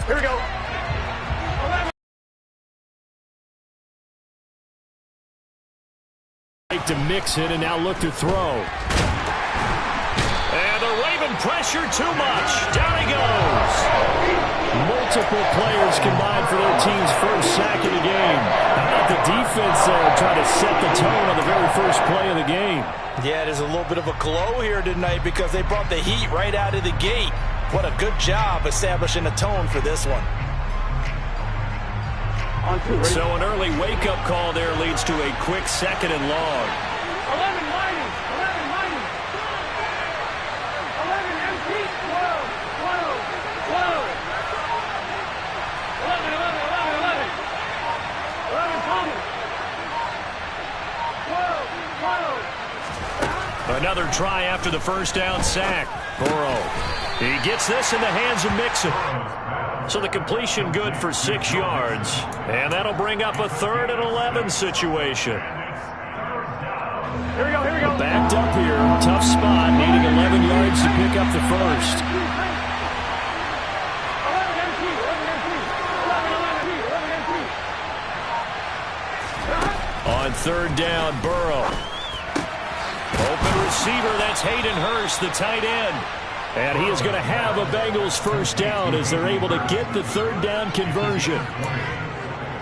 Here we go. To mix it and now look to throw. And the Raven pressure too much. Down he goes. Multiple players combined for their team's first sack of the game. How about the defense there trying to set the tone on the very first play of the game? Yeah, there's a little bit of a glow here tonight because they brought the heat right out of the gate. What a good job establishing a tone for this one. So an early wake-up call there leads to a quick 2nd and long. 11 minus, 11 minus. 11 empty, 12, 12, 12. 11, 11, 11, 11. 11 Thomas. 12, 12. Another try after the first down sack. Burrow. He gets this in the hands of Mixon. So the completion good for 6 yards. And that'll bring up a 3rd and 11 situation. Here we go, here we go. Backed up here. Tough spot. Needing 11 yards to pick up the first. 11 empty, 11 empty. 11 empty, 11 empty. On 3rd down, Burrow. Open receiver, that's Hayden Hurst, the tight end. And he is going to have a Bengals first down as they're able to get the 3rd down conversion.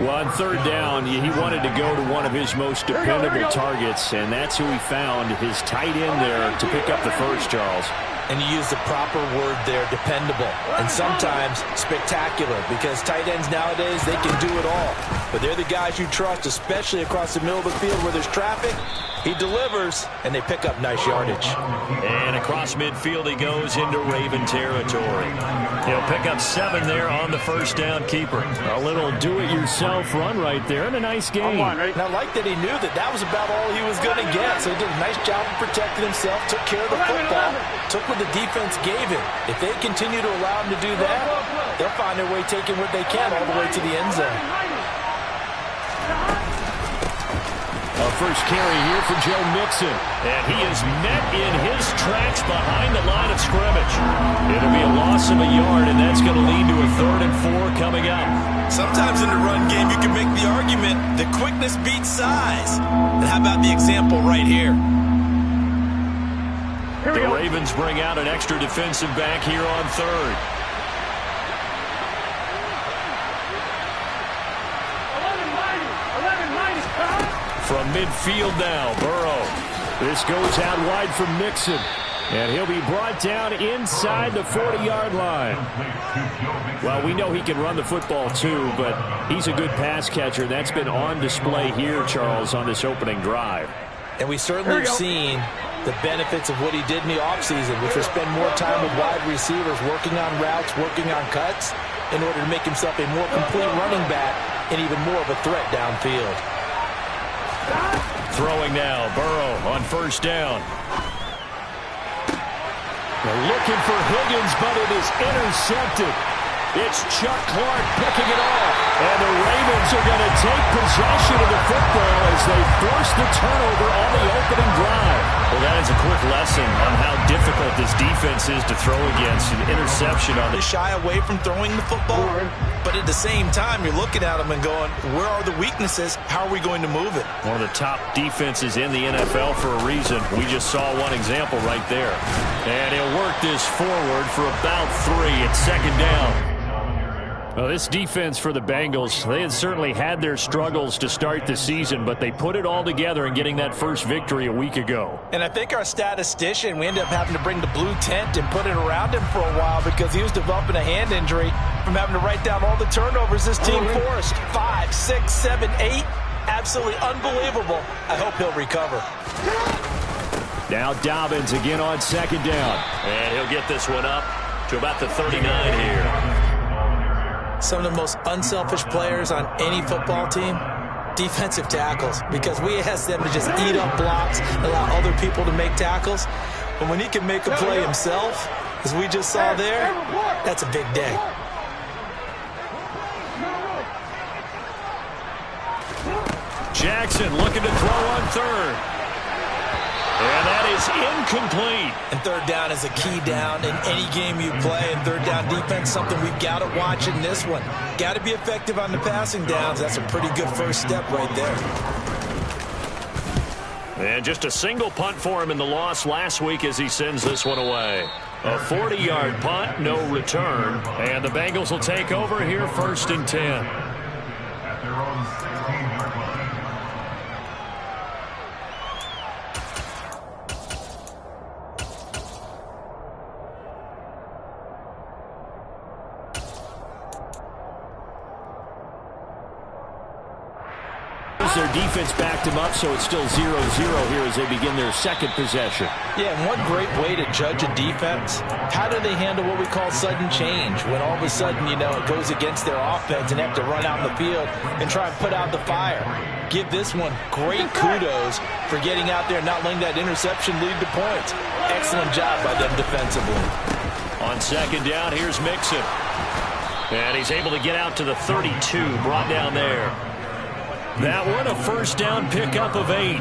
Well, on 3rd down, he wanted to go to one of his most dependable targets, and that's who he found, his tight end there to pick up the first, Charles. And you use the proper word there, dependable, and sometimes spectacular, because tight ends nowadays, they can do it all. But they're the guys you trust, especially across the middle of the field where there's traffic. He delivers, and they pick up nice yardage. And across midfield he goes into Raven territory. He'll pick up 7 there on the first down keeper. A little do-it-yourself run right there, and a nice game. And I like that he knew that that was about all he was going to get. So he did a nice job of protecting himself, took care of the football, took what the defense gave him. If they continue to allow him to do that, they'll find their way taking what they can all the way to the end zone. A first carry here for Joe Mixon. And he is met in his tracks behind the line of scrimmage. It'll be a loss of a yard, and that's going to lead to a 3rd and 4 coming up. Sometimes in the run game, you can make the argument that quickness beats size. And how about the example right here? The Ravens bring out an extra defensive back here on 3rd. From midfield now, Burrow. This goes out wide from Mixon. And he'll be brought down inside the 40-yard line. Well, we know he can run the football too, but he's a good pass catcher. That's been on display here, Charles, on this opening drive. And we certainly have seen the benefits of what he did in the offseason, which was spend more time with wide receivers, working on routes, working on cuts, in order to make himself a more complete running back and even more of a threat downfield. Throwing now, Burrow on first down. They're looking for Higgins, but it is intercepted. It's Chuck Clark picking it off. And the Ravens are going to take possession of the football as they force the turnover on the opening drive. Well, that is a quick lesson on how difficult this defense is to throw against. An interception on the shy away from throwing the football, but at the same time, you're looking at them and going, where are the weaknesses? How are we going to move it? One of the top defenses in the NFL for a reason. We just saw one example right there. And he'll work this forward for about 3 at 2nd down. Well, this defense for the Bengals, they had certainly had their struggles to start the season, but they put it all together in getting that first victory a week ago. And I think our statistician, we ended up having to bring the blue tent and put it around him for a while because he was developing a hand injury from having to write down all the turnovers this team forced. 5, 6, 7, 8. Absolutely unbelievable. I hope he'll recover. Now Dobbins again on 2nd down. And he'll get this one up to about the 39 here. Some of the most unselfish players on any football team, defensive tackles, because we ask them to just eat up blocks, allow other people to make tackles. But when he can make a play himself, as we just saw there, that's a big day. Jackson looking to throw on 3rd. And that is incomplete. And third down is a key down in any game you play. And third down defense, something we've got to watch in this one. Got to be effective on the passing downs. That's a pretty good first step right there. And just a single punt for him in the loss last week as he sends this one away. A 40-yard punt, no return. And the Bengals will take over here, 1st and 10. Their defense backed him up, so it's still 0-0 here as they begin their second possession. Yeah, and one great way to judge a defense, how do they handle what we call sudden change? When all of a sudden, you know, it goes against their offense and they have to run out in the field and try and put out the fire. Give this one great kudos for getting out there and not letting that interception lead to points. Excellent job by them defensively. On second down, here's Mixon. And he's able to get out to the 32, brought down there. That one, a first down pickup of 8.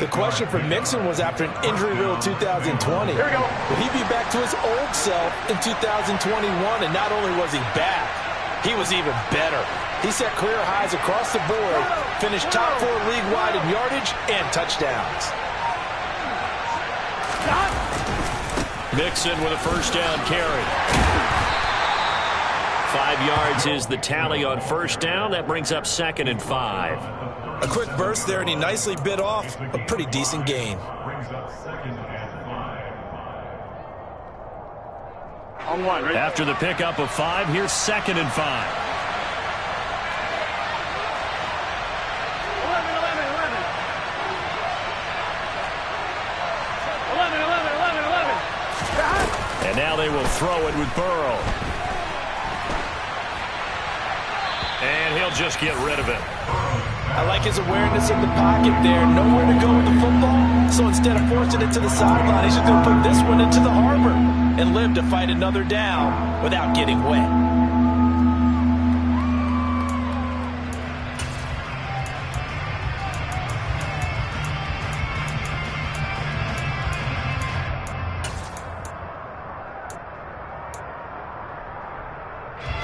The question for Mixon was after an injury-riddled 2020. Here we go. Will he be back to his old self in 2021? And not only was he back, he was even better. He set career highs across the board, finished top 4 league-wide in yardage and touchdowns. Mixon with a first down carry. 5 yards is the tally on first down. That brings up 2nd and 5. A quick burst there, and he nicely bit off a pretty decent gain. On one, right? After the pickup of 5, here's 2nd and 5. 11. And now they will throw it with Burrow. And he'll just get rid of it. I like his awareness of the pocket there. Nowhere to go with the football. So instead of forcing it to the sideline, he's just going to put this one into the harbor and live to fight another down without getting wet.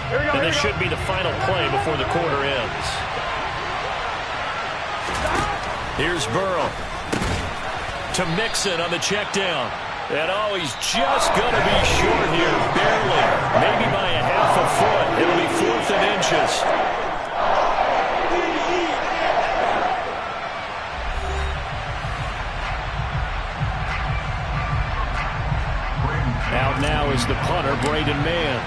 And this should be the final play before the quarter ends. Here's Burrow to Mixon on the check down. And oh, he's just going to be short here, barely. Maybe by a half a foot. It'll be 4th and inches. Out now is the punter, Braden Mann.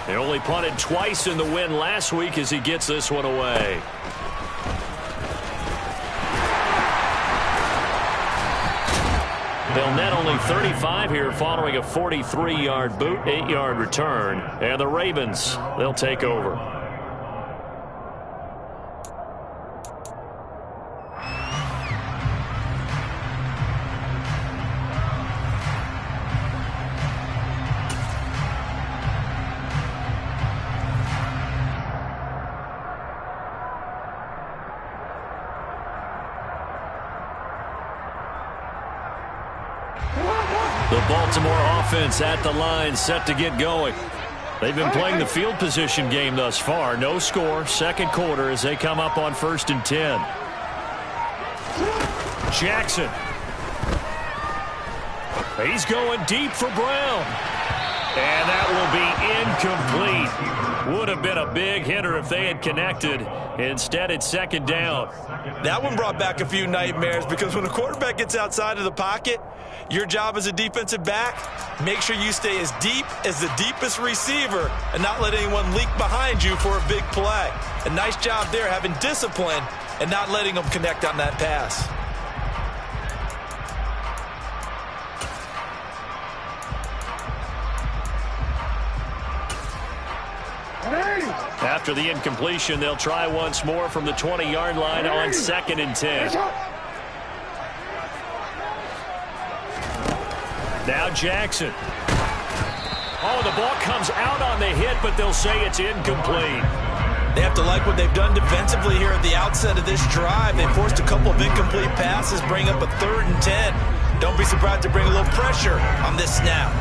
They only punted twice in the win last week as he gets this one away. They'll net only 35 here following a 43-yard boot, 8-yard return. And the Ravens, they'll take over. The Baltimore offense at the line, set to get going. They've been playing the field position game thus far. No score, second quarter as they come up on 1st and 10. Jackson. He's going deep for Brown. And that will be incomplete. Would have been a big hitter if they had connected. Instead, it's 2nd down. That one brought back a few nightmares because when a quarterback gets outside of the pocket, your job as a defensive back, make sure you stay as deep as the deepest receiver and not let anyone leak behind you for a big play. A nice job there having discipline and not letting them connect on that pass. After the incompletion, they'll try once more from the 20-yard line on 2nd and 10. Now Jackson. Oh, the ball comes out on the hit, but they'll say it's incomplete. They have to like what they've done defensively here at the outset of this drive. They forced a couple of incomplete passes, bring up a 3rd and 10. Don't be surprised to bring a little pressure on this snap.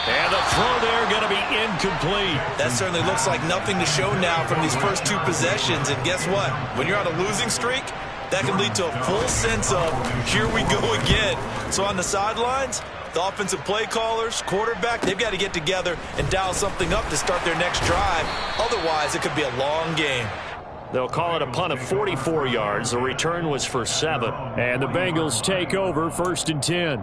And the throw there going to be incomplete. That certainly looks like nothing to show now from these first 2 possessions. And guess what? When you're on a losing streak, that can lead to a full sense of, here we go again. So on the sidelines, the offensive play callers, quarterback, they've got to get together and dial something up to start their next drive. Otherwise, it could be a long game. They'll call it a punt of 44 yards. The return was for 7. And the Bengals take over 1st and 10.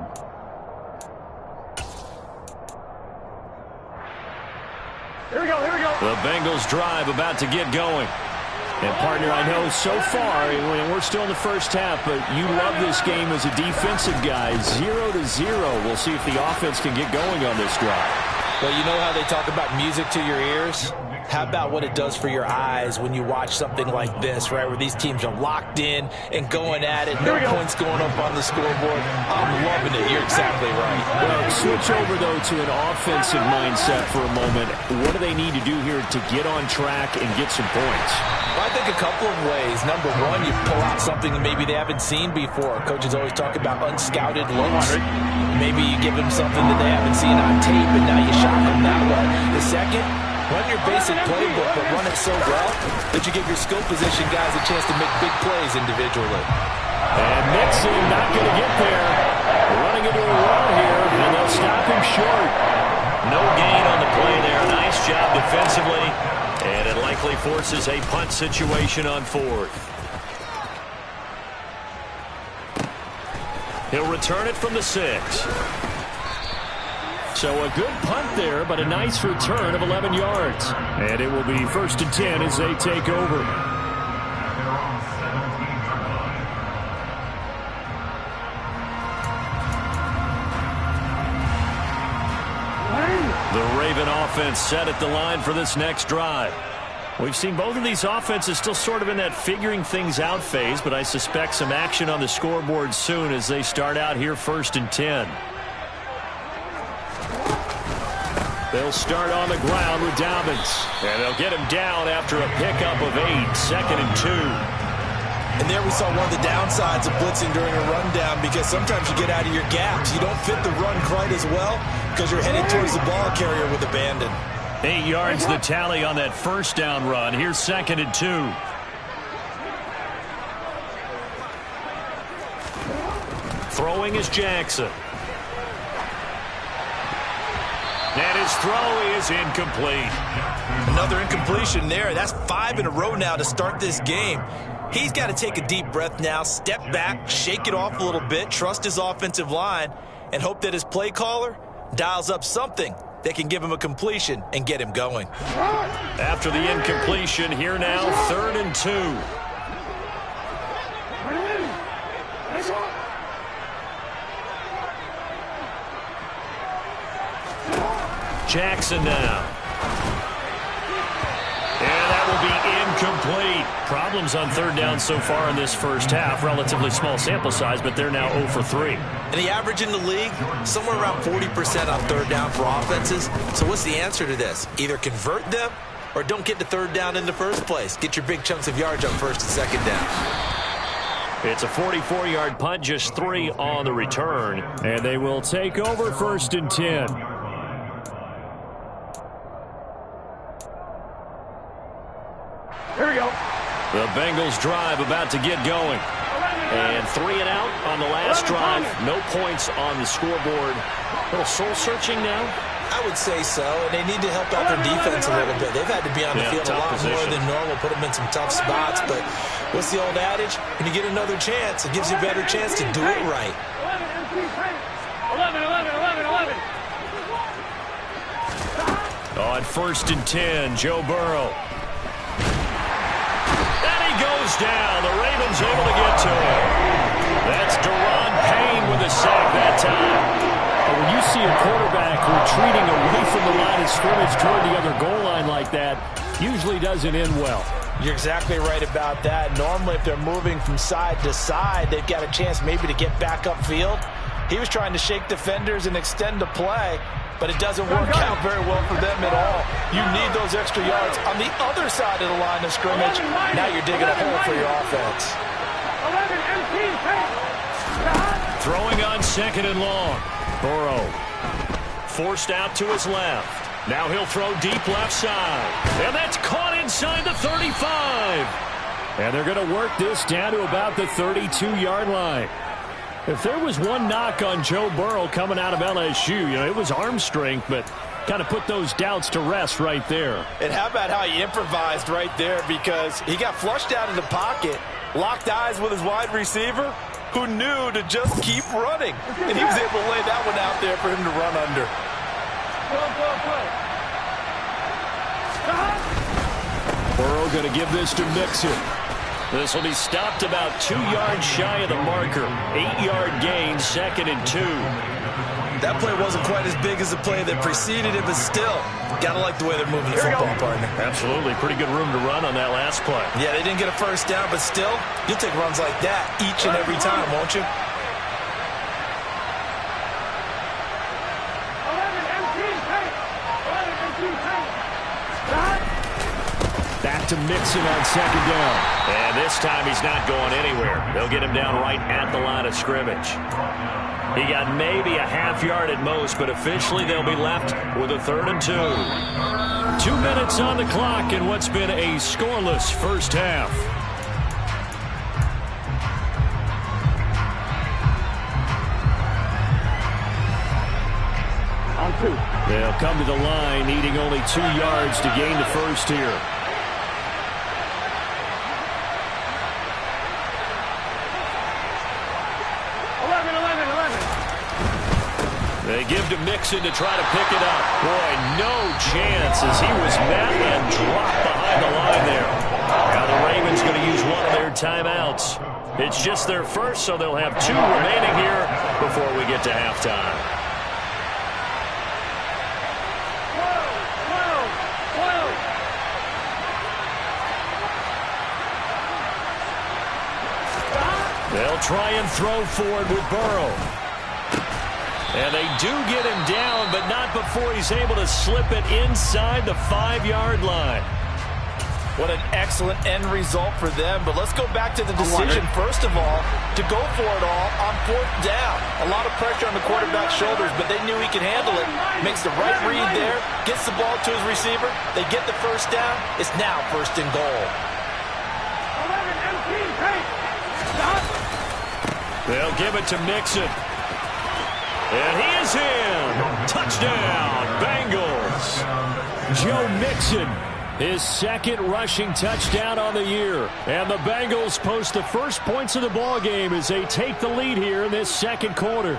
Here we go, here we go. The Bengals drive about to get going. And, partner, I know so far, and we're still in the first half, but you love this game as a defensive guy. 0-0. We'll see if the offense can get going on this drive. Well, you know how they talk about music to your ears? How about what it does for your eyes when you watch something like this, right, where these teams are locked in and going at it, no points going up on the scoreboard? I'm loving it. You're exactly right. Well, switch over, though, to an offensive mindset for a moment. What do they need to do here to get on track and get some points? Well, I think a couple of ways. Number one, you pull out something that maybe they haven't seen before. Coaches always talk about unscouted looks. Maybe you give them something that they haven't seen on tape, and now you shock them that way. The second, run your basic playbook, but run it so well that you give your skill position guys a chance to make big plays individually. And Mixon not going to get there. Running into a wall here, and they'll stop him short. No gain on the play there. Nice job defensively. And it likely forces a punt situation on 4th. He'll return it from the 6. So a good punt there, but a nice return of 11 yards. And it will be 1st and 10 as they take over. The Raven offense set at the line for this next drive. We've seen both of these offenses still sort of in that figuring things out phase, but I suspect some action on the scoreboard soon as they start out here 1st and 10. They'll start on the ground with Dobbins. And they'll get him down after a pickup of 8, 2nd and 2. And there we saw one of the downsides of blitzing during a rundown, because sometimes you get out of your gaps. You don't fit the run quite as well because you're headed towards the ball carrier with abandon. 8 yards the tally on that 1st down run. Here's 2nd and 2. Throwing is Jackson. And his throw is incomplete. Another incompletion there. That's 5 in a row now to start this game. He's got to take a deep breath now, step back, shake it off a little bit, trust his offensive line, and hope that his play caller dials up something that can give him a completion and get him going. After the incompletion, here now, 3rd and 2. Jackson now. And that will be incomplete. Problems on 3rd down so far in this first half. Relatively small sample size, but they're now 0 for 3. And the average in the league, somewhere around 40% on 3rd down for offenses. So what's the answer to this? Either convert them or don't get to 3rd down in the first place. Get your big chunks of yards on 1st and 2nd down. It's a 44-yard punt, just 3 on the return. And they will take over 1st and 10. Here we go. The Bengals drive about to get going. And 3 and out on the last drive. No points on the scoreboard. A little soul-searching now. I would say so, and they need to help out their defense a little bit. They've had to be on the field a lot more than normal, put them in some tough spots. But what's the old adage? When you get another chance, it gives you a better chance to do it right. 11. On 1st and 10, Joe Burrow. And he goes down. The Ravens able to get to him. That's Deron Payne with a sack that time. When you see a quarterback retreating away from the line of scrimmage toward the other goal line like that usually doesn't end well. You're exactly right about that. Normally, if they're moving from side to side, they've got a chance maybe to get back upfield. He was trying to shake defenders and extend the play, but it doesn't work out very well for them at all. You need those extra yards on the other side of the line of scrimmage. Now you're digging a hole for your offense. Throwing on 2nd and long. Burrow forced out to his left. Now he'll throw deep left side. And that's caught inside the 35. And they're going to work this down to about the 32-yard line. If there was one knock on Joe Burrow coming out of LSU, it was arm strength, but kind of put those doubts to rest right there. And how about how he improvised right there, because he got flushed out of the pocket, locked eyes with his wide receiver, who knew to just keep running. And he was able to lay that one out there for him to run under. Burrow going to give this to Mixon. This will be stopped about 2 yards shy of the marker. 8-yard gain, 2nd and 2. That play wasn't quite as big as the play that preceded it, but still, gotta like the way they're moving the football, partner. Absolutely. Pretty good room to run on that last play. Yeah, they didn't get a first down, but still, you'll take runs like that each and every time, won't you? Back to Mixon on 2nd down. And this time he's not going anywhere. They'll get him down right at the line of scrimmage. He got maybe a half yard at most, but officially they'll be left with a 3rd and 2. 2 minutes on the clock in what's been a scoreless first half. They'll come to the line, needing only 2 yards to gain the first here. They give to Mixon to try to pick it up. Boy, no chance as he was met and dropped behind the line there. Now the Ravens going to use one of their timeouts. It's just their first, so they'll have 2 remaining here before we get to halftime. They'll try and throw forward with Burrow. And they do get him down, but not before he's able to slip it inside the 5-yard line. What an excellent end result for them. But let's go back to the decision, first of all, to go for it all on 4th down. A lot of pressure on the quarterback's shoulders, but they knew he could handle it. Makes the right read there, gets the ball to his receiver. They get the first down. It's now 1st and goal. They'll give it to Mixon. And he is in. Touchdown, Bengals. Joe Mixon, his 2nd rushing touchdown on the year. And the Bengals post the first points of the ball game as they take the lead here in this 2nd quarter.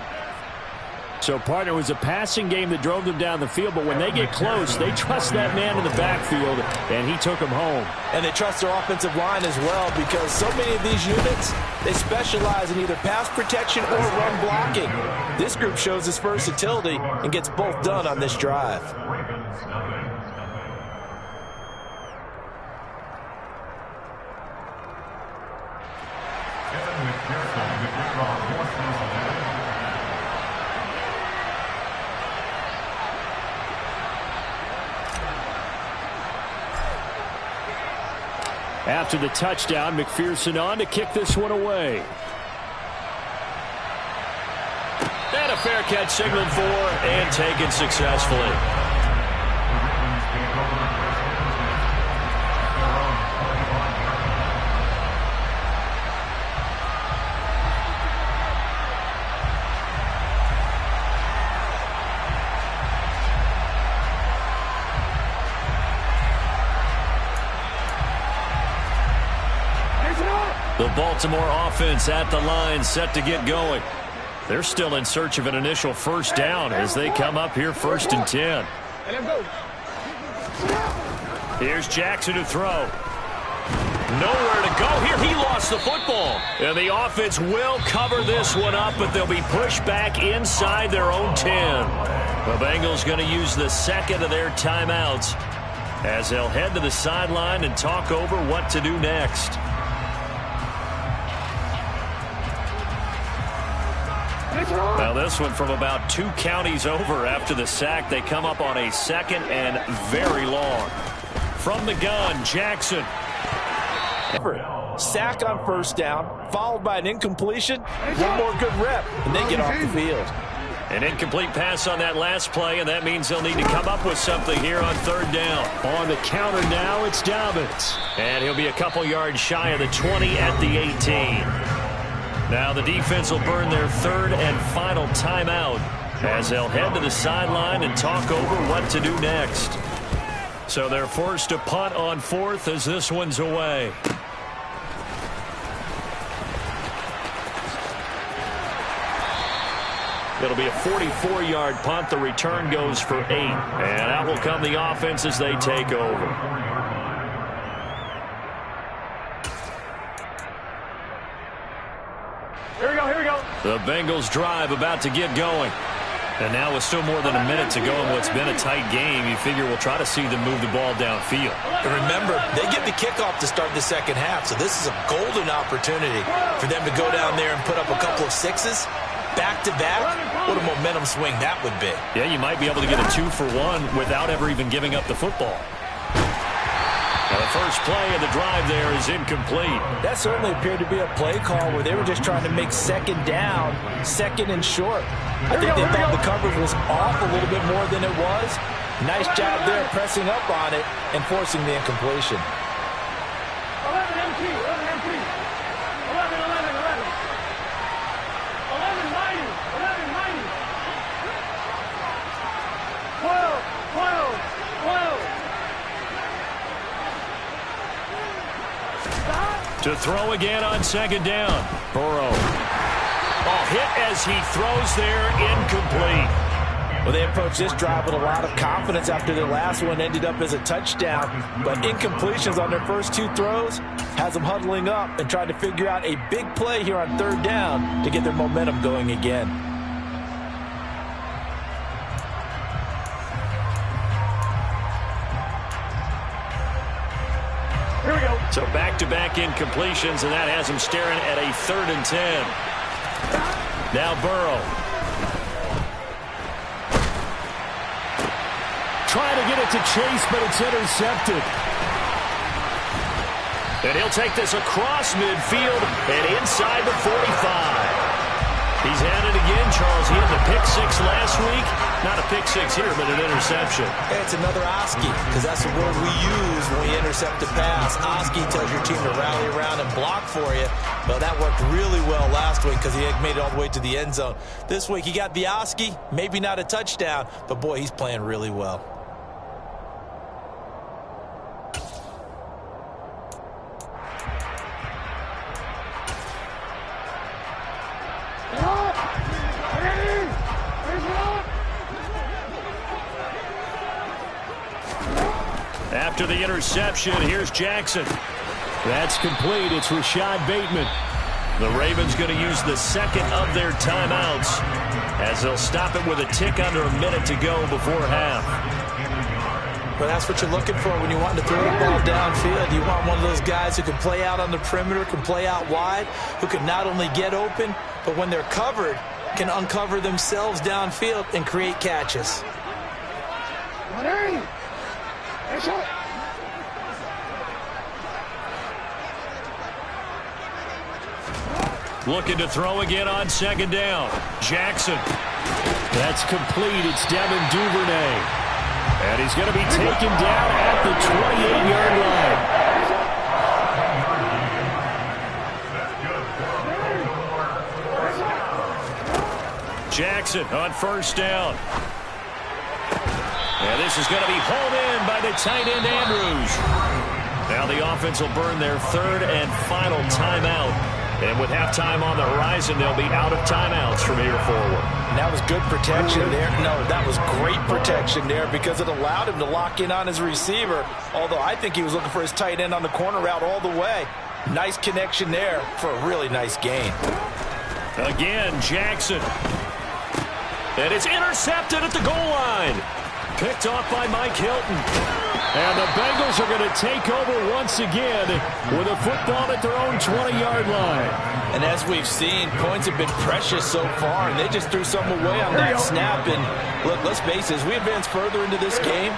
So, partner, it was a passing game that drove them down the field, but when they get close, they trust that man in the backfield, and he took him home. And they trust their offensive line as well, because so many of these units, they specialize in either pass protection or run blocking. This group shows its versatility and gets both done on this drive. After the touchdown, McPherson on to kick this one away. And a fair catch signaled for and taken successfully. The Baltimore offense at the line, set to get going. They're still in search of an initial first down as they come up here 1st and 10. Here's Jackson to throw. Nowhere to go here. He lost the football. And the offense will cover this one up, but they'll be pushed back inside their own 10. The Bengals going to use the second of their timeouts as they'll head to the sideline and talk over what to do next. Now this one from about 2 counties over after the sack. They come up on a second and very long. From the gun, Jackson. Sack on first down, followed by an incompletion. One more good rep, and they get off the field. An incomplete pass on that last play, and that means they'll need to come up with something here on third down. On the counter now, it's Dobbins. And he'll be a couple yards shy of the 20 at the 18. Now the defense will burn their third and final timeout as they'll head to the sideline and talk over what to do next. So they're forced to punt on fourth as this one's away. It'll be a 44-yard punt. The return goes for 8. And out will come the offense as they take over. Here we go, here we go. The Bengals drive about to get going. And now with still more than a minute to go in what's been a tight game, you figure we'll try to see them move the ball downfield. And remember, they get the kickoff to start the second half, so this is a golden opportunity for them to go down there and put up a couple of sixes back-to-back. What a momentum swing that would be. Yeah, you might be able to get a 2-for-1 without ever even giving up the football. Now the first play of the drive there is incomplete. That certainly appeared to be a play call where they were just trying to make second down, second and short. I think they thought the coverage was off a little bit more than it was. Nice job there pressing up on it and forcing the incompletion. 11 empty, 11 empty. 11, 11, 11. 11, 90, 11, 90. 12, 12, 12. To throw again on second down. Burrow. Oh, hit as he throws there, incomplete. Well, they approached this drive with a lot of confidence after their last one ended up as a touchdown. But incompletions on their first 2 throws has them huddling up and trying to figure out a big play here on third down to get their momentum going again. Here we go. So back-to-back incompletions, and that has him staring at a 3rd and 10. Now Burrow. Trying to get it to Chase, but it's intercepted. And he'll take this across midfield and inside the 45. He's at it again, Charles. He had the pick 6 last week. Not a pick 6 here, but an interception. Hey, it's another Oski, because that's the word we use when we intercept a pass. Oski tells your team to rally around and block for you. Well, that worked really well last week because he had made it all the way to the end zone. This week, he got the Oski, maybe not a touchdown, but boy, he's playing really well. After the interception, here's Jackson. That's complete. It's Rashad Bateman. The Ravens going to use the second of their timeouts as they'll stop it with a tick under a minute to go before half. Well, that's what you're looking for when you want to throw the ball downfield. You want one of those guys who can play out on the perimeter, can play out wide, who can not only get open, but when they're covered, can uncover themselves downfield and create catches. Looking to throw again on second down. Jackson. That's complete. It's Devin Duvernay. And he's going to be taken down at the 28-yard line. Jackson on first down. And this is going to be hauled in by the tight end Andrews. Now the offense will burn their third and final timeout And with halftime on the horizon, they'll be out of timeouts from here forward. And that was good protection there. No, that was great protection there because it allowed him to lock in on his receiver. Although I think he was looking for his tight end on the corner route all the way. Nice connection there for a really nice gain. Again, Jackson. And it's intercepted at the goal line. Picked off by Mike Hilton. And the Bengals are going to take over once again with a football at their own 20-yard line. And as we've seen, points have been precious so far, and they just threw some away on that snap. And look, let's face it, as we advance further into this game,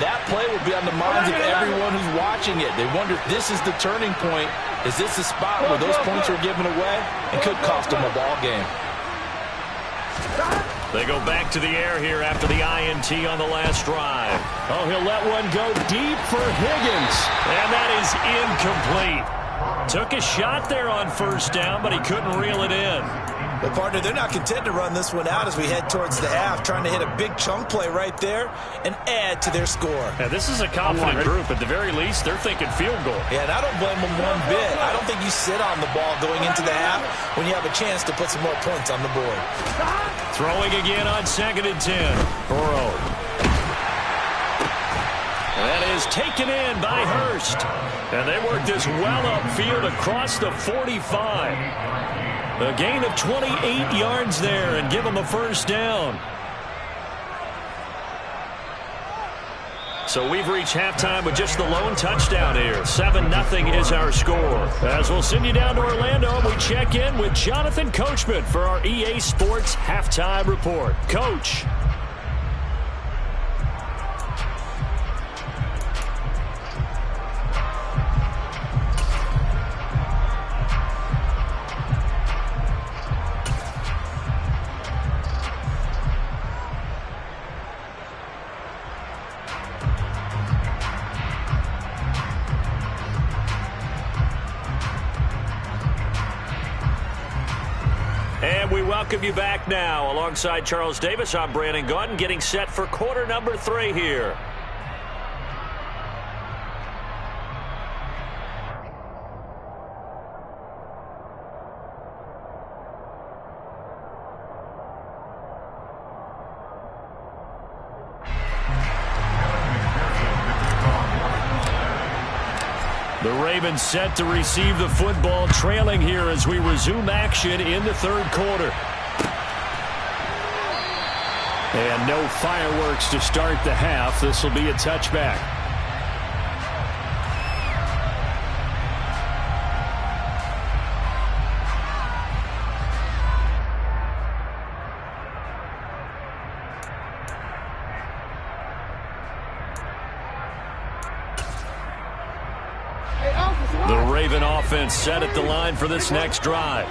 that play will be on the minds of everyone who's watching it. They wonder if this is the turning point. Is this the spot where those points are given away and could cost them a ball game? They go back to the air here after the INT on the last drive. Oh, he'll let one go deep for Higgins. And that is incomplete. Took a shot there on first down, but he couldn't reel it in. Well, partner, they're not content to run this one out as we head towards the half, trying to hit a big chunk play right there and add to their score. Now, this is a confident group. At the very least, they're thinking field goal. Yeah, and I don't blame them one bit. I don't think you sit on the ball going into the half when you have a chance to put some more points on the board. Throwing again on 2nd and 10. Burrow. That is taken in by Hurst. And they work this well upfield across the 45. A gain of 28 yards there and give them a first down. So we've reached halftime with just the lone touchdown here. 7-0 is our score. As we'll send you down to Orlando, and we check in with Jonathan Coachman for our EA Sports Halftime Report. Coach. And we welcome you back now. Alongside Charles Davis, I'm Brandon Gaudin, getting set for quarter number 3 here. The Ravens set to receive the football, trailing here as we resume action in the 3rd quarter. And no fireworks to start the half. This will be a touchback. The Raven offense set at the line for this next drive.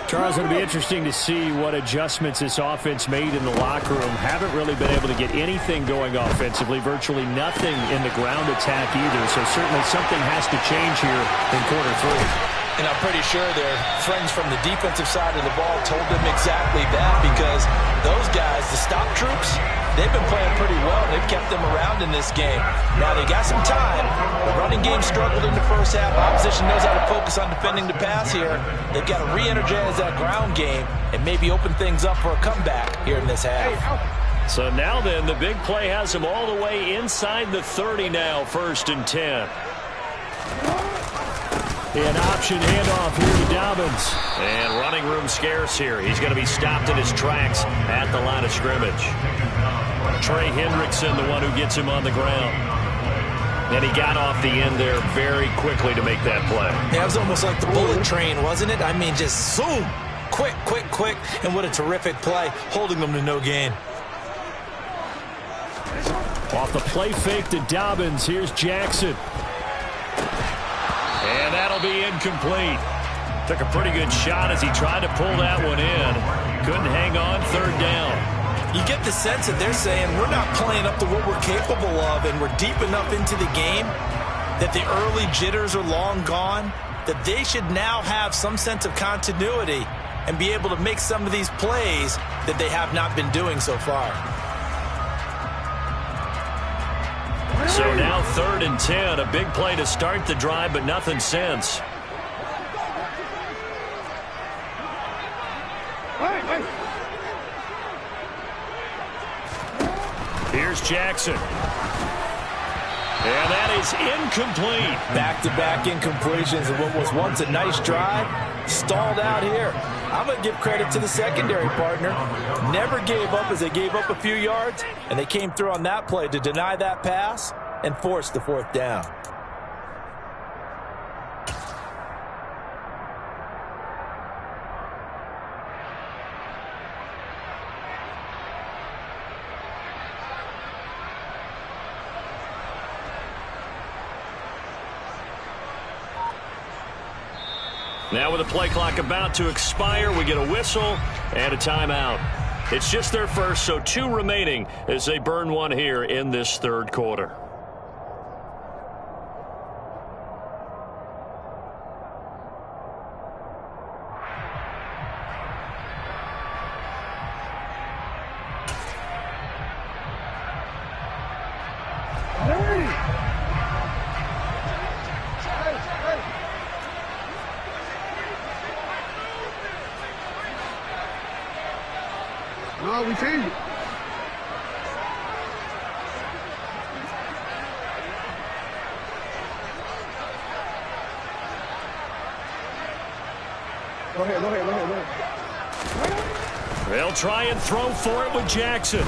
Charles, it'll be interesting to see what adjustments this offense made in the locker room. Haven't really been able to get anything going offensively, virtually nothing in the ground attack either. So certainly something has to change here in quarter 3. And I'm pretty sure their friends from the defensive side of the ball told them exactly that, because those guys, the stop troops, they've been playing pretty well. They've kept them around in this game. Now they got some time. The running game struggled in the first half. Opposition knows how to focus on defending the pass here. They've got to re-energize that ground game and maybe open things up for a comeback here in this half. So now then, the big play has them all the way inside the 30 now, 1st and 10. An option handoff here to Dobbins. And running room scarce here. He's going to be stopped in his tracks at the line of scrimmage. Trey Hendrickson, the one who gets him on the ground. And he got off the end there very quickly to make that play. Yeah, it was almost like the bullet train, wasn't it? I mean, just zoom. Quick, quick, quick. And what a terrific play, holding them to no gain. Off the play fake to Dobbins. Here's Jackson. And that'll be incomplete. Took a pretty good shot as he tried to pull that one in. Couldn't hang on, 3rd down. You get the sense that they're saying we're not playing up to what we're capable of, and we're deep enough into the game that the early jitters are long gone, that they should now have some sense of continuity and be able to make some of these plays that they have not been doing so far. So now 3rd and 10, a big play to start the drive, but nothing since. Here's Jackson. And that is incomplete. Back-to-back incompletions of what was once a nice drive. Stalled out here. I'm going to give credit to the secondary partner. Never gave up as they gave up a few yards, and they came through on that play to deny that pass and force the fourth down. Now with the play clock about to expire, we get a whistle and a timeout. It's just their first, so 2 remaining as they burn one here in this third quarter. No, we changed it. Go ahead. They'll try and throw for it with Jackson.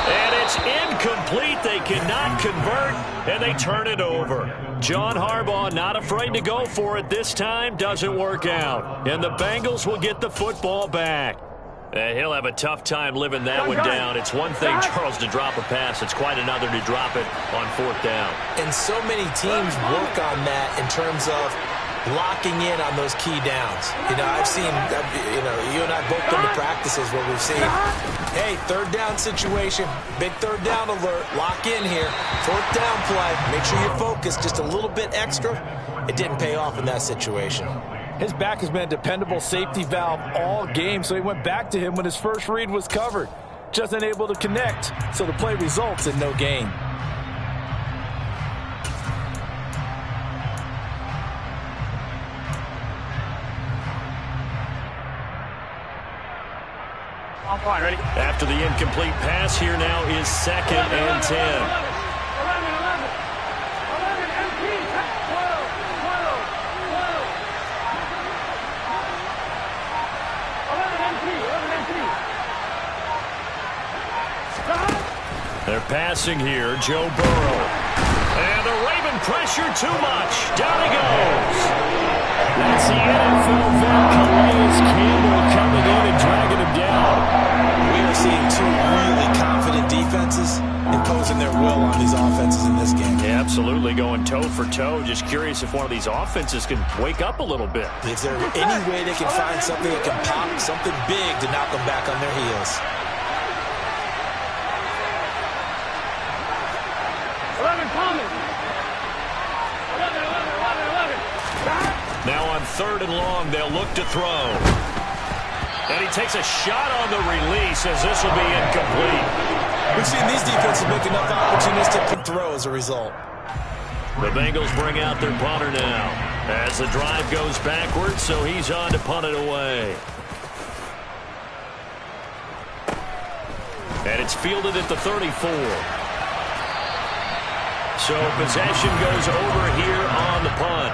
And it's incomplete. They cannot convert, and they turn it over. John Harbaugh not afraid to go for it this time. Doesn't work out. And the Bengals will get the football back. And he'll have a tough time living that one down. It's one thing, Charles, to drop a pass. It's quite another to drop it on fourth down. And so many teams work on that in terms of locking in on those key downs. I've seen, you and I both been to practices where we've seen, hey, third down situation, big third down alert, lock in here, fourth down play, make sure you focus just a little bit extra. It didn't pay off in that situation. His back has been a dependable safety valve all game, so he went back to him when his first read was covered. Just unable to connect, so the play results in no gain. I'm fine, ready? After the incomplete pass, here now is 2nd and 10. 11 They're passing here, Joe Burrow. And the Raven pressure too much. Down he goes. That's the NFL vet, Calais Campbell, coming in and dragging him down. We are seeing 2 really confident defenses imposing their will on these offenses in this game. Yeah, absolutely, going toe for toe. Just curious if one of these offenses can wake up a little bit. Is there any way they can find something that can pop, something big to knock them back on their heels? 11 coming. 11. Now on 3rd and long, they'll look to throw. And he takes a shot on the release as this will be incomplete. We've seen these defenses make enough opportunistic throw as a result. The Bengals bring out their punter now as the drive goes backwards, so he's on to punt it away. And it's fielded at the 34. So possession goes over here on the punt.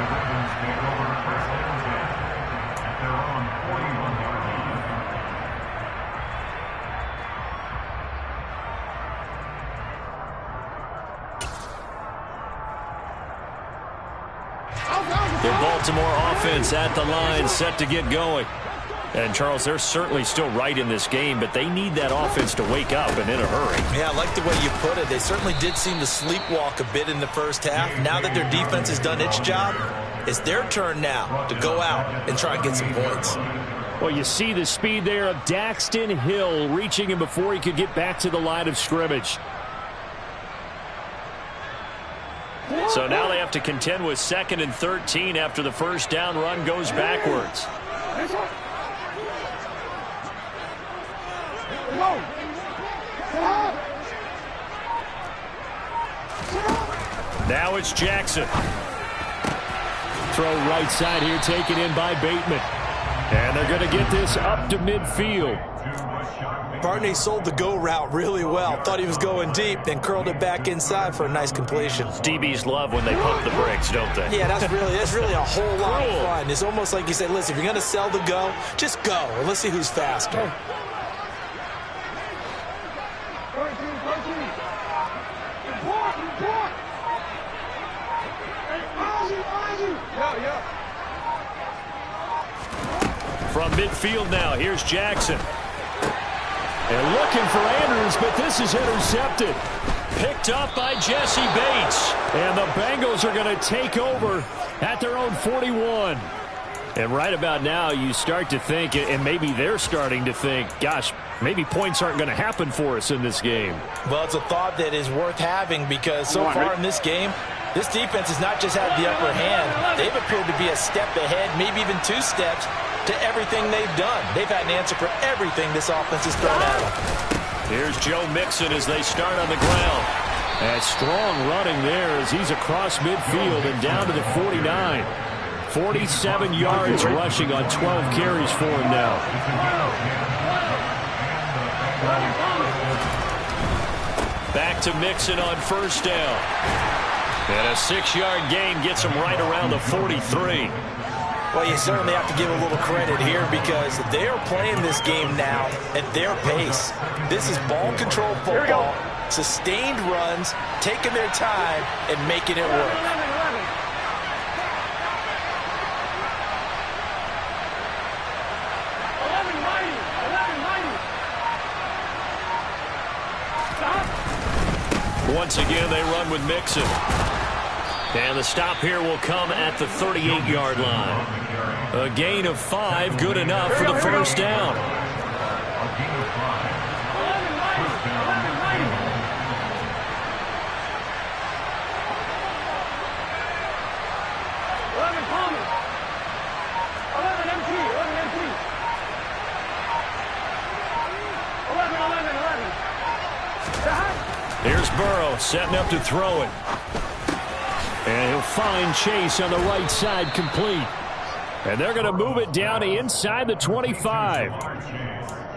The Baltimore offense at the line, set to get going. And, Charles, they're certainly still right in this game, but they need that offense to wake up and in a hurry. Yeah, I like the way you put it. They certainly did seem to sleepwalk a bit in the first half. Now that their defense has done its job, it's their turn now to go out and try and get some points. Well, you see the speed there of Daxton Hill reaching him before he could get back to the line of scrimmage. So now they have to contend with 2nd and 13 after the first down run goes backwards. Now it's Jackson. Throw right side here, taken in by Bateman. And they're going to get this up to midfield. Barney sold the go route really well. Thought he was going deep, then curled it back inside for a nice completion. DBs love when they pump the brakes, don't they? Yeah, that's really a whole lot of fun. It's almost like you said, listen, if you're going to sell the go, just go. And let's see who's faster. From midfield now, here's Jackson. And looking for Andrews, but this is intercepted. Picked up by Jesse Bates. And the Bengals are going to take over at their own 41. And right about now, you start to think, and maybe they're starting to think, gosh, maybe points aren't going to happen for us in this game. Well, it's a thought that is worth having because so far in this game, this defense has not just had the upper hand. They've appeared to be a step ahead, maybe even 2 steps to everything they've done. They've had an answer for everything this offense has thrown at them. Here's Joe Mixon as they start on the ground. And strong running there as he's across midfield and down to the 49. 47 yards rushing on 12 carries for him now. Back to Mixon on first down. And a 6-yard gain gets him right around the 43. Well, you certainly have to give a little credit here because they are playing this game now at their pace. This is ball control football, sustained runs, taking their time, and making it work. Once again, they run with Mixon. And the stop here will come at the 38-yard line. A gain of 5, good enough for the first down. Here's Burrow setting up to throw it. And he'll find Chase on the right side complete. And they're going to move it down to inside the 25.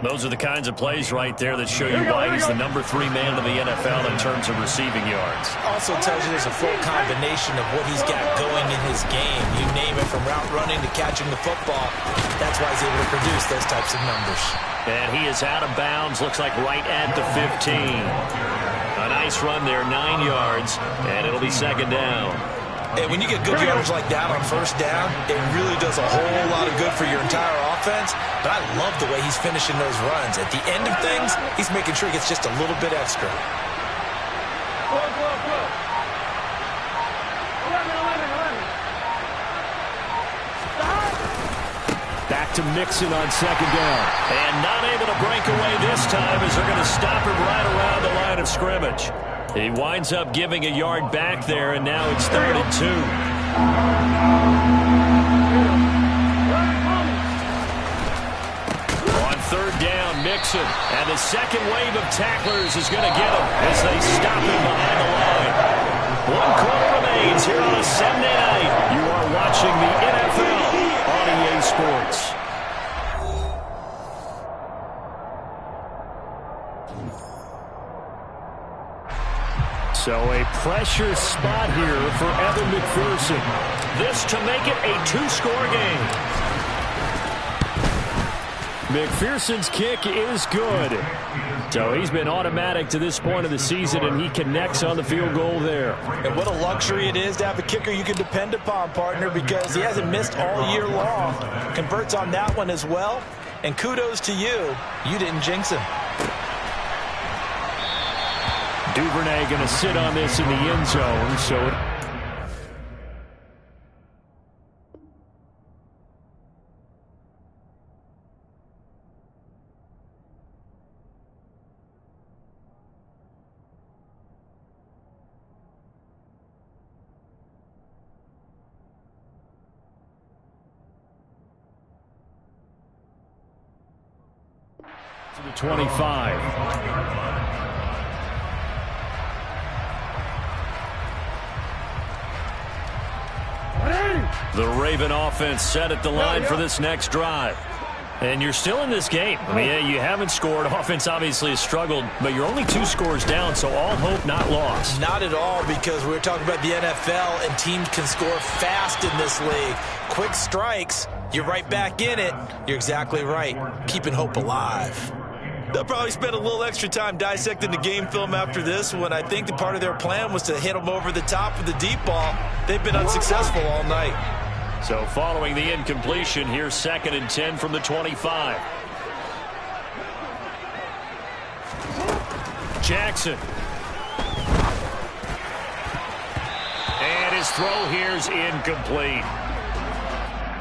Those are the kinds of plays right there that show you why he's the number 3 man in the NFL in terms of receiving yards. Also tells you there's a full combination of what he's got going in his game. You name it, from route running to catching the football. That's why he's able to produce those types of numbers. And he is out of bounds, looks like right at the 15. A nice run there, 9 yards, and it'll be second down. And when you get good yardage like that on first down, it really does a whole lot of good for your entire offense. But I love the way he's finishing those runs. At the end of things, he's making sure he gets just a little bit extra. Back to Mixon on second down. And not able to break away this time as they're going to stop him right around the line of scrimmage. He winds up giving a yard back there, and now it's 3rd and 2. On third down, Mixon. And the second wave of tacklers is going to get him as they stop him behind the line. 1 quarter remains here on a Sunday night. You are watching the NFL on EA Sports. So a pressure spot here for Evan McPherson. This to make it a 2-score game. McPherson's kick is good. So he's been automatic to this point of the season, and he connects on the field goal there. And what a luxury it is to have a kicker you can depend upon, partner, because he hasn't missed all year long. Converts on that one as well. And kudos to you. You didn't jinx him. Duvernay going to sit on this in the end zone, so to the 25. The Raven offense set at the line for this next drive. And you're still in this game. I mean, yeah, you haven't scored. Offense obviously has struggled, but you're only 2 scores down, so all hope not lost. Not at all, because we're talking about the NFL, and teams can score fast in this league. Quick strikes, you're right back in it. You're exactly right. Keeping hope alive. They'll probably spend a little extra time dissecting the game film after this one. I think the part of their plan was to hit them over the top of the deep ball. They've been unsuccessful all night. So following the incompletion, here's 2nd and 10 from the 25. Jackson. And his throw here's incomplete.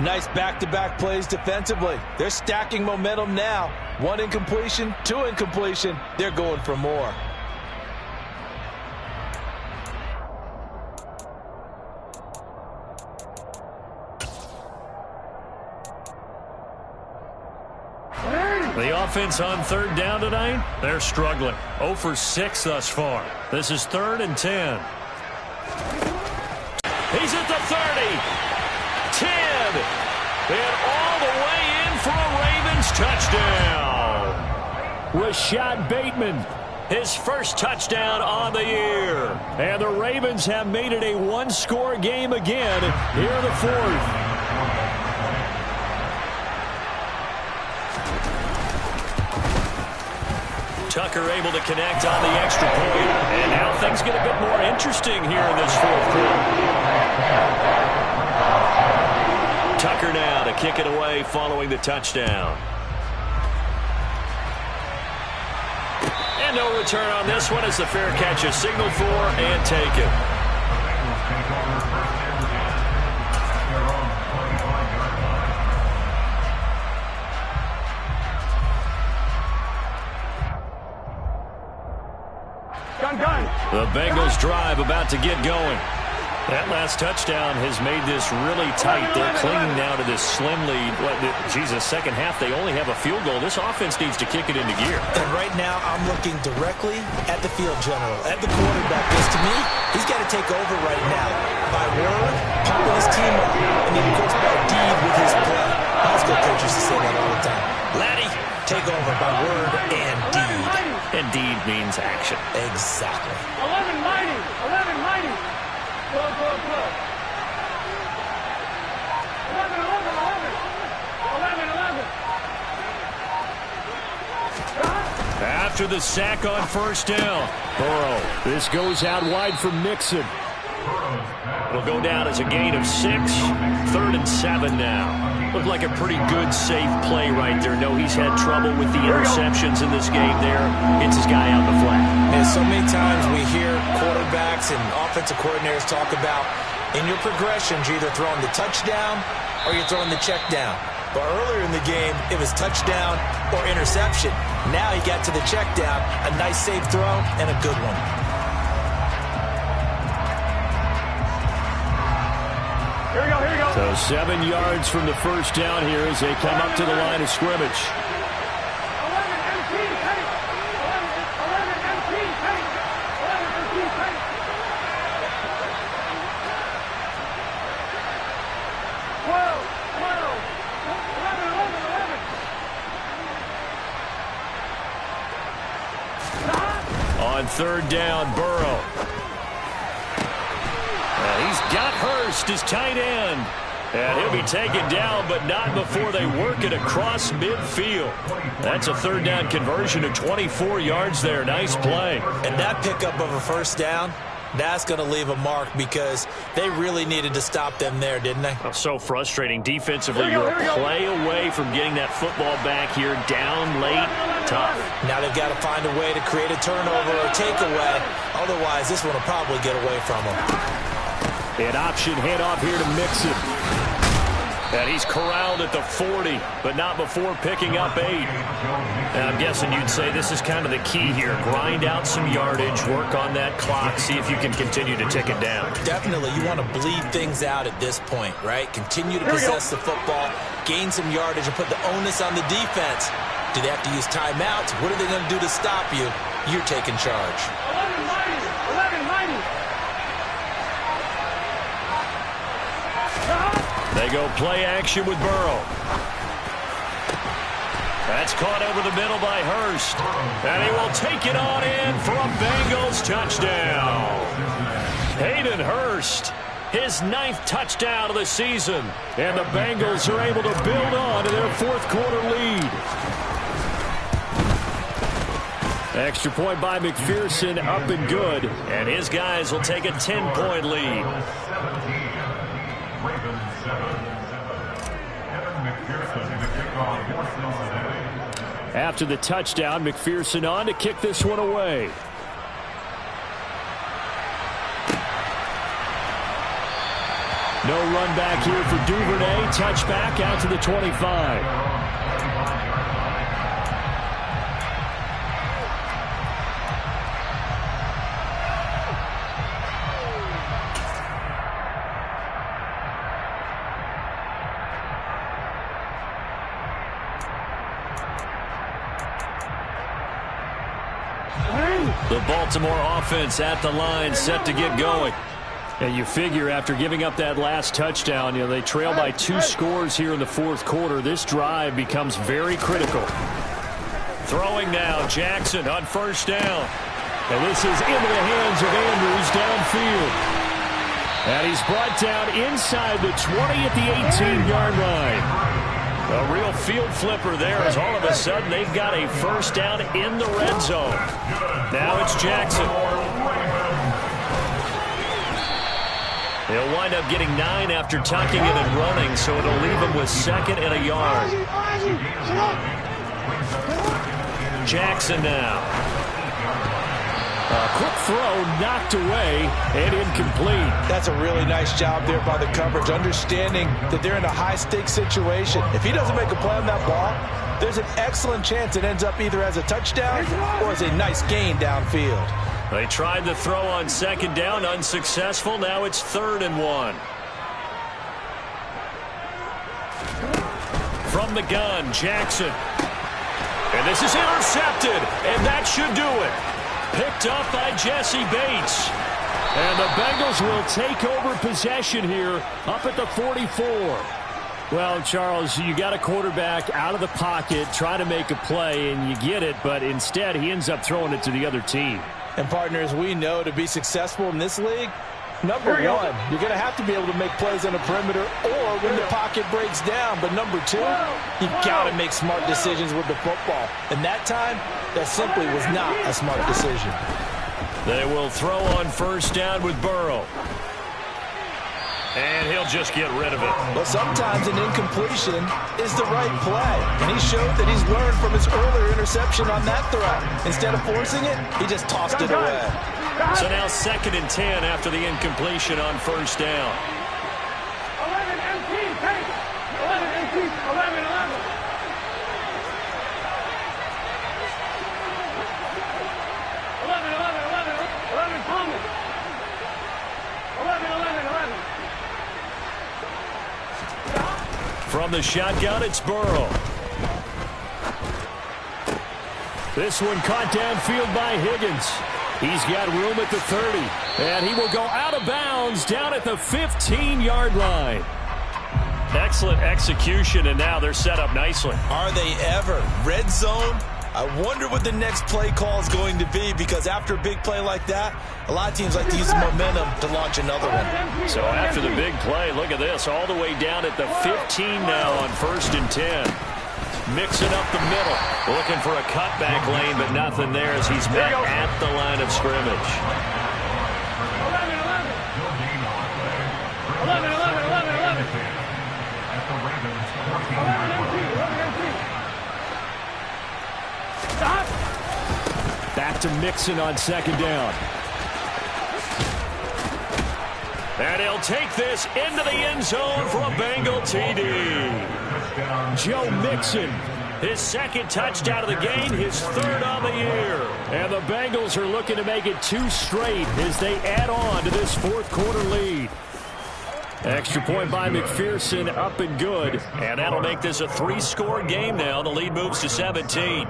Nice back-to-back plays defensively. They're stacking momentum now. 1 incompletion, 2 incompletion. They're going for more. The offense on 3rd down tonight, they're struggling. 0 for 6 thus far. This is 3rd and 10. He's at the 30. 10. And all the way in for a Ravens touchdown. Rashad Bateman, His first touchdown on the year. and the Ravens have made it a 1-score game again here in the 4th. Tucker able to connect on the extra point. And now things get a bit more interesting here in this 4th quarter. Tucker now to kick it away following the touchdown. And no return on this one as the fair catch is signaled for and taken. The Bengals drive about to get going. That last touchdown has made this really tight. They're clinging now to this slim lead. Second half, they only have a field goal. This offense needs to kick it into gear. And right now, I'm looking directly at the field general, at the quarterback. Because to me, he's got to take over right now. By word, pumping his team up. And then, of course, by deed with his play. High school coaches used to say that all the time. Laddie, take over by word and deed. And deed means action. Exactly. 11 mighty. 11 mighty. Go, go, go. 11, 11, 11. 11, 11. After the sack on 1st down, Burrow. This goes out wide for Mixon. it'll go down as a gain of 6. 3rd and 7 now. Looked like a pretty good, safe play right there. No, he's had trouble with the interceptions in this game there. Gets his guy out the flat. Man, so many times we hear quarterbacks and offensive coordinators talk about in your progressions, you're either throwing the touchdown or you're throwing the check down. But earlier in the game, it was touchdown or interception. Now he got to the check down, a nice safe throw, and a good one. Here we go, here we go. So 7 yards from the 1st down here as they come up to the line of scrimmage. 11 MT, hey. 11 MT, hey. 11 MT, hey. 12, 11, 11. On 3rd down, Burrow. He's got Hurst, his tight end. And he'll be taken down, but not before they work it across midfield. That's a 3rd down conversion of 24 yards there. Nice play. And that pickup of a 1st down, that's going to leave a mark because they really needed to stop them there, didn't they? Oh, so frustrating. Defensively, you're a play away from getting that football back here. Down late, tough. Now they've got to find a way to create a turnover or takeaway. Otherwise, this one will probably get away from them. An option handoff here to Mixon. And he's corralled at the 40, but not before picking up 8. And I'm guessing you'd say this is kind of the key here. Grind out some yardage, work on that clock, see if you can continue to tick it down. Definitely, you want to bleed things out at this point, right? Continue to possess the football, gain some yardage, and put the onus on the defense. Do they have to use timeouts? What are they going to do to stop you? You're taking charge. 11 mighty. 11 mighty. They go play action with Burrow. That's caught over the middle by Hurst. And he will take it on in for a Bengals touchdown. Hayden Hurst, his 9th touchdown of the season. And the Bengals are able to build on to their 4th quarter lead. Extra point by McPherson, up and good. And his guys will take a 10-point lead. After the touchdown, McPherson on to kick this one away. No run back here for Duvernay. Touchback out to the 25. The Baltimore offense at the line, set to get going. And you figure after giving up that last touchdown, they trail by 2 scores here in the 4th quarter. This drive becomes very critical. Throwing now, Jackson on 1st down. And this is into the hands of Andrews downfield. And he's brought down inside the 20 at the 18-yard line. A real field flipper there as all of a sudden they've got a 1st down in the red zone. Now it's Jackson. He'll wind up getting 9 after tucking it and running, so it'll leave him with 2nd and a yard. Jackson now. A quick throw knocked away and incomplete. That's a really nice job there by the coverage, understanding that they're in a high-stakes situation. If he doesn't make a play on that ball, there's an excellent chance it ends up either as a touchdown or as a nice gain downfield. They tried the throw on 2nd down, unsuccessful. Now it's 3rd and 1. From the gun, Jackson. And this is intercepted, and that should do it. Picked up by Jesse Bates. And the Bengals will take over possession here up at the 44. Well, Charles, you got a quarterback out of the pocket trying to make a play, and you get it, but instead he ends up throwing it to the other team. And partners, we know to be successful in this league, number 1, you're going to have to be able to make plays on the perimeter or when the pocket breaks down. But number 2, you've got to make smart decisions with the football. And that time, that simply was not a smart decision. They will throw on 1st down with Burrow. And he'll just get rid of it. But sometimes an incompletion is the right play. And he showed that he's learned from his earlier interception on that throw. Instead of forcing it, he just tossed it away. So now 2nd and 10 after the incompletion on 1st down. 11 empty, take 11 empty, 11, 11. 11 Thomas. 11, 11, 11. From the shotgun, it's Burrow. This one caught downfield by Higgins. He's got room at the 30. And he will go out of bounds down at the 15-yard line. Excellent execution, and now they're set up nicely. Are they ever? Red zone? I wonder what the next play call is going to be, because after a big play like that, a lot of teams like to use the momentum to launch another one. So after the big play, look at this, all the way down at the 15 now on 1st and 10. Mixing up the middle, looking for a cutback lane, but nothing there as he's met at the line of scrimmage. 11, 11, 11, 11. Stop. Back to Mixon on 2nd down. And he'll take this into the end zone for a Bengal TD. Joe Mixon, his 2nd touchdown of the game, his 3rd on the year. And the Bengals are looking to make it 2 straight as they add on to this 4th quarter lead. Extra point by McPherson, up and good. And that'll make this a 3-score game now. The lead moves to 17.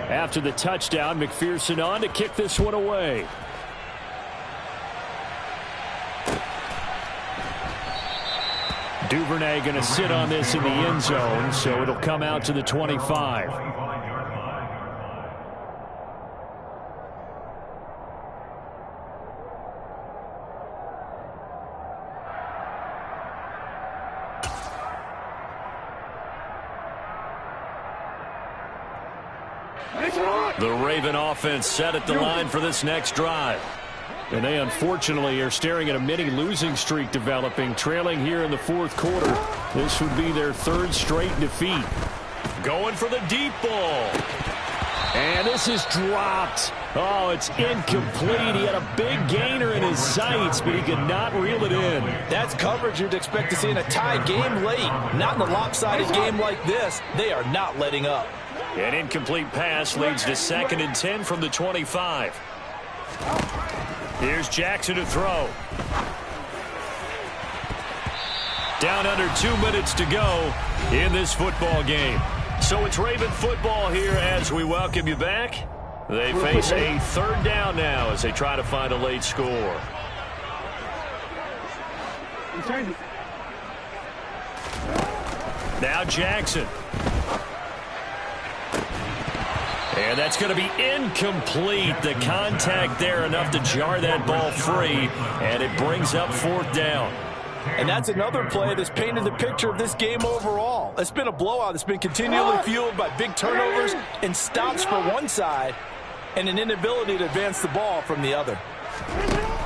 After the touchdown, McPherson on to kick this one away. Duvernay going to sit on this in the end zone, so it'll come out to the 25. The Raven offense set at the line for this next drive. And they unfortunately are staring at a mini losing streak developing, trailing here in the fourth quarter. This would be their third straight defeat. Going for the deep ball. And this is dropped. Oh, it's incomplete. He had a big gainer in his sights, but he could not reel it in. That's coverage you'd expect to see in a tie game late. Not in a lopsided game like this. They are not letting up. An incomplete pass leads to 2nd and 10 from the 25. Here's Jackson to throw. Down under 2 minutes to go in this football game. So it's Raven football here as we welcome you back. They face a 3rd down now as they try to find a late score. Now Jackson. And that's going to be incomplete. The contact there enough to jar that ball free, and it brings up 4th down. And that's another play that's painted the picture of this game overall. It's been a blowout. It's been continually fueled by big turnovers and stops for one side and an inability to advance the ball from the other.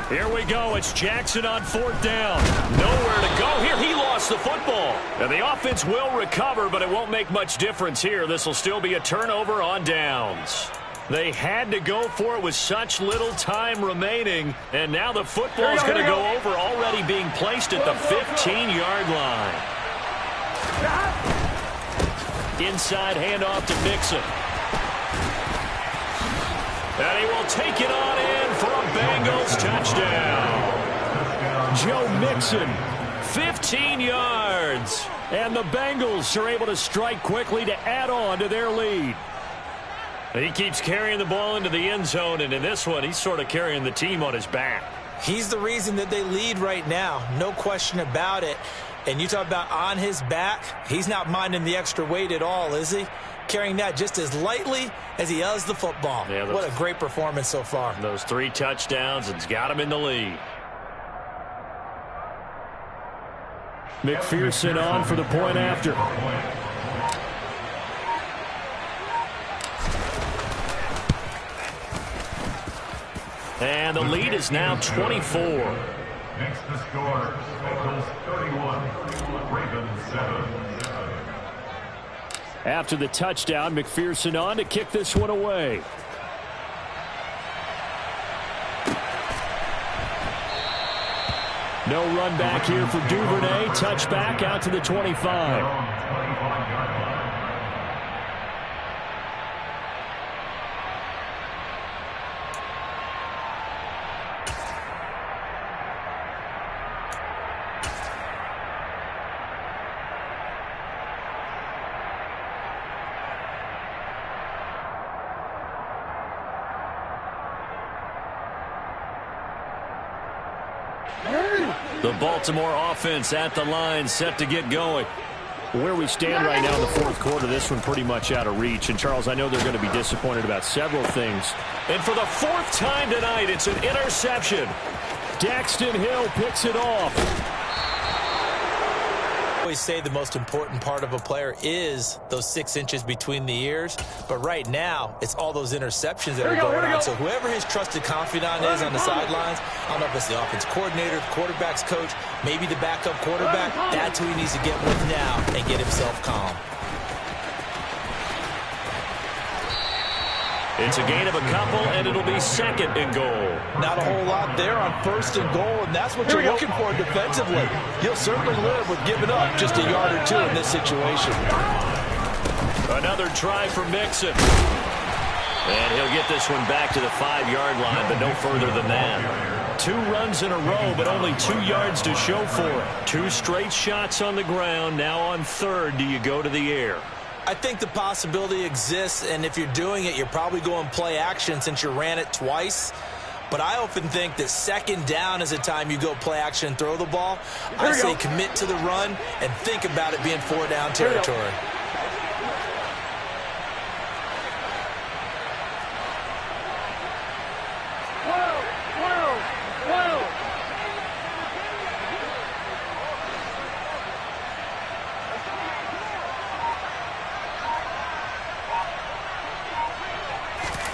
Here we go. It's Jackson on 4th down. Nowhere to go here. He lost the football. And the offense will recover, but it won't make much difference here. This will still be a turnover on downs. They had to go for it with such little time remaining. And now the football is going to go over, already being placed at the 15-yard line. Inside handoff to Mixon. And he will take it on in for a Bengals touchdown. Joe Mixon, 15 yards. And the Bengals are able to strike quickly to add on to their lead. He keeps carrying the ball into the end zone, and in this one, he's sort of carrying the team on his back. He's the reason that they lead right now. No question about it. And you talk about on his back, he's not minding the extra weight at all, is he? Carrying that just as lightly as he does the football. Yeah, what a great performance so far. Those 3 touchdowns, it's got him in the lead. McPherson on for the point after. And the lead is now 24. Next to score, Bengals 31, Ravens 7. After the touchdown, McPherson on to kick this one away. No run back here for Duvernay. Touchback out to the 25. The Baltimore offense at the line, set to get going. Where we stand right now in the fourth quarter, this one pretty much out of reach. And, Charles, I know they're going to be disappointed about several things. And for the 4th time tonight, it's an interception. Daxton Hill picks it off. I always say the most important part of a player is those 6 inches between the ears. But right now, it's all those interceptions that are going on. So whoever his trusted confidant is on the sidelines, I don't know if it's the offense coordinator, the quarterback's coach, maybe the backup quarterback, that's who he needs to get with now and get himself calm. It's a gain of a couple, and it'll be 2nd and goal. Not a whole lot there on 1st and goal, and that's what you're looking for defensively. You'll certainly live with giving up just a yard or 2 in this situation. Another try for Mixon. And he'll get this one back to the 5-yard line, but no further than that. 2 runs in a row, but only 2 yards to show for it. 2 straight shots on the ground. Now on 3rd, do you go to the air? I think the possibility exists, and if you're doing it, you're probably going play action since you ran it twice. But I often think that second down is a time you go play action and throw the ball. I say commit to the run and think about it being 4-down territory.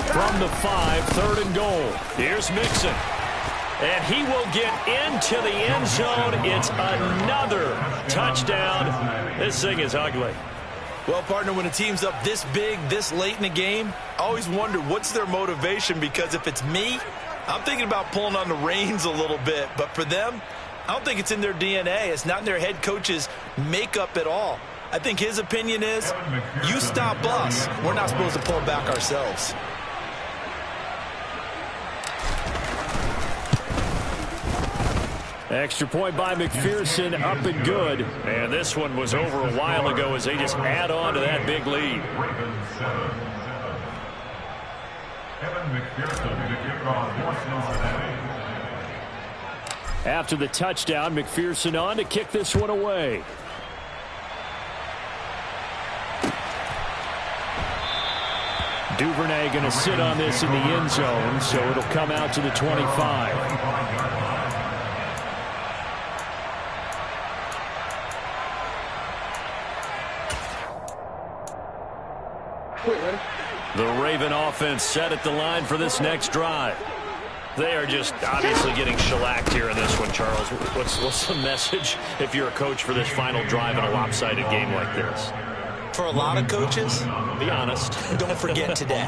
From the 5, 3rd and goal. Here's Mixon. And he will get into the end zone. It's another touchdown. This thing is ugly. Well, partner, when a team's up this big, this late in the game, I always wonder what's their motivation, because if it's me, I'm thinking about pulling on the reins a little bit. But for them, I don't think it's in their DNA. It's not in their head coach's makeup at all. I think his opinion is, you stop us, we're not supposed to pull back ourselves. Extra point by McPherson, up and good. And this one was over a while ago as they just add on to that big lead. After the touchdown, McPherson on to kick this one away. Duvernay going to sit on this in the end zone, so it'll come out to the 25. The Raven offense set at the line for this next drive. They are just obviously getting shellacked here in this one, Charles. What's the message if you're a coach for this final drive in a lopsided game like this? For a lot of coaches, be honest, don't forget today.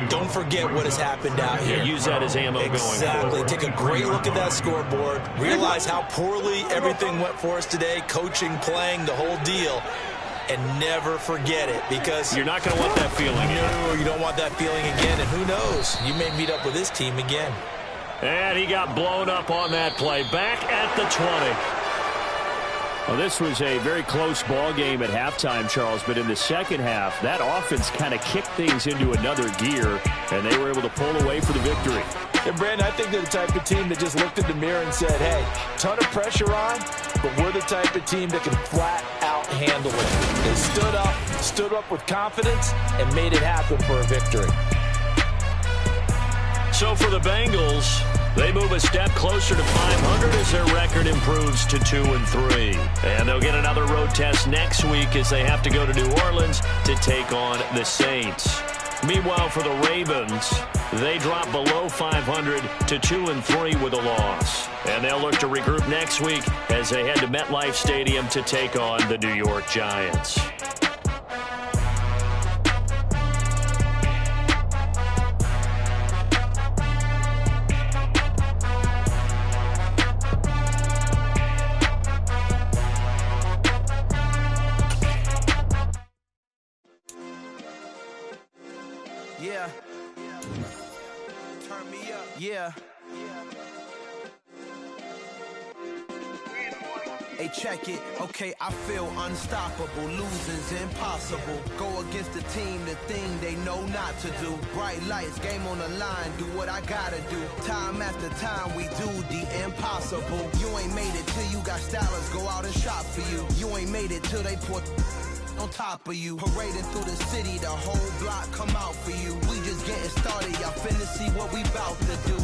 Don't forget what has happened out here. Yeah, use that as ammo going forward. Exactly. Take a great look at that scoreboard. Realize how poorly everything went for us today, coaching, playing, the whole deal. And never forget it, because you're not going to want that feeling again. No, you don't want that feeling again. And who knows? You may meet up with this team again. And he got blown up on that play. Back at the 20. Well, this was a very close ball game at halftime, Charles, but in the second half, that offense kind of kicked things into another gear, and they were able to pull away for the victory. And, Brandon, I think they're the type of team that just looked in the mirror and said, hey, ton of pressure on, but we're the type of team that can flat out handle it. They stood up with confidence, and made it happen for a victory. So for the Bengals, they move a step closer to 500 as their record improves to 2-3. And they'll get another road test next week as they have to go to New Orleans to take on the Saints. Meanwhile, for the Ravens, they drop below 500 to 2-3 with a loss. And they'll look to regroup next week as they head to MetLife Stadium to take on the New York Giants. Yeah. Turn me up. Yeah. Hey, check it. Okay, I feel unstoppable. Losing's impossible. Go against the team, the thing they know not to do. Bright lights, game on the line. Do what I gotta do. Time after time, we do the impossible. You ain't made it till you got stylers go out and shop for you. You ain't made it till they put on top of you. Parading through the city, the whole block come out for you. We just getting started, y'all finna see what we bout to do.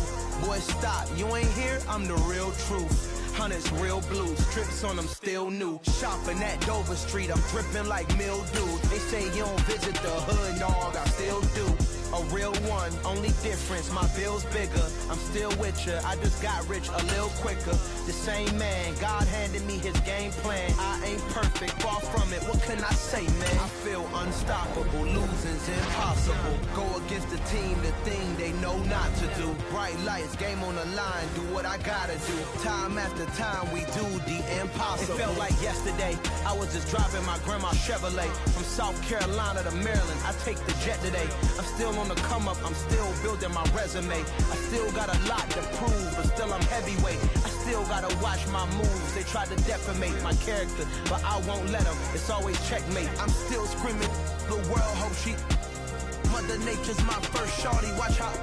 Boy, stop, you ain't here, I'm the real truth. Hunters, real blues, strips on them still new. Shopping at Dover Street, I'm dripping like mildew. They say you don't visit the hood, dog, I still do. A real one, only difference, my bill's bigger. I'm still with ya, I just got rich a little quicker. The same man, God handed me his game plan. I ain't perfect, far from it, what can I say, man? I feel unstoppable, losing's impossible. Go against the team, the thing they know not to do. Bright lights, game on the line, do what I gotta do. Time after time, we do the impossible. It felt like yesterday, I was just driving my grandma's Chevrolet. From South Carolina to Maryland, I take the jet today. I'm still on the come up, I'm still building my resume. I still got a lot to prove, but still I'm heavyweight. I still gotta watch my moves. They try to defamate my character, but I won't let them. It's always checkmate. I'm still screaming, the world hope she. Mother Nature's my first shorty. Watch how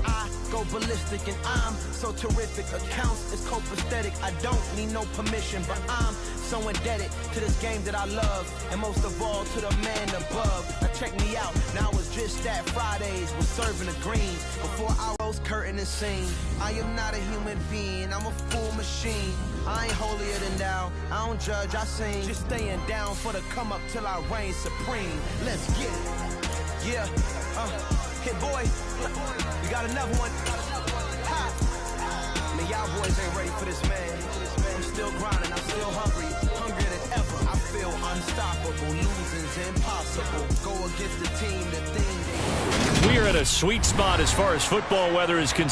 I go ballistic, and I'm so terrific. Accounts is copacetic. I don't need no permission, but I'm so indebted to this game that I love, and most of all to the man above. Now check me out, now it's just that Fridays was serving the green before I rose curtain and sing. I am not a human being, I'm a full machine. I ain't holier than thou, I don't judge, I sing. Just staying down for the come up till I reign supreme. Let's get it. Yeah, hit boy, we got another one. Ha. Man, y'all boys ain't ready for this, man. I'm still grinding, I'm still hungry, hungrier than ever. I feel unstoppable, losing's impossible. Go against the team, the thing they... We are at a sweet spot as far as football weather is concerned.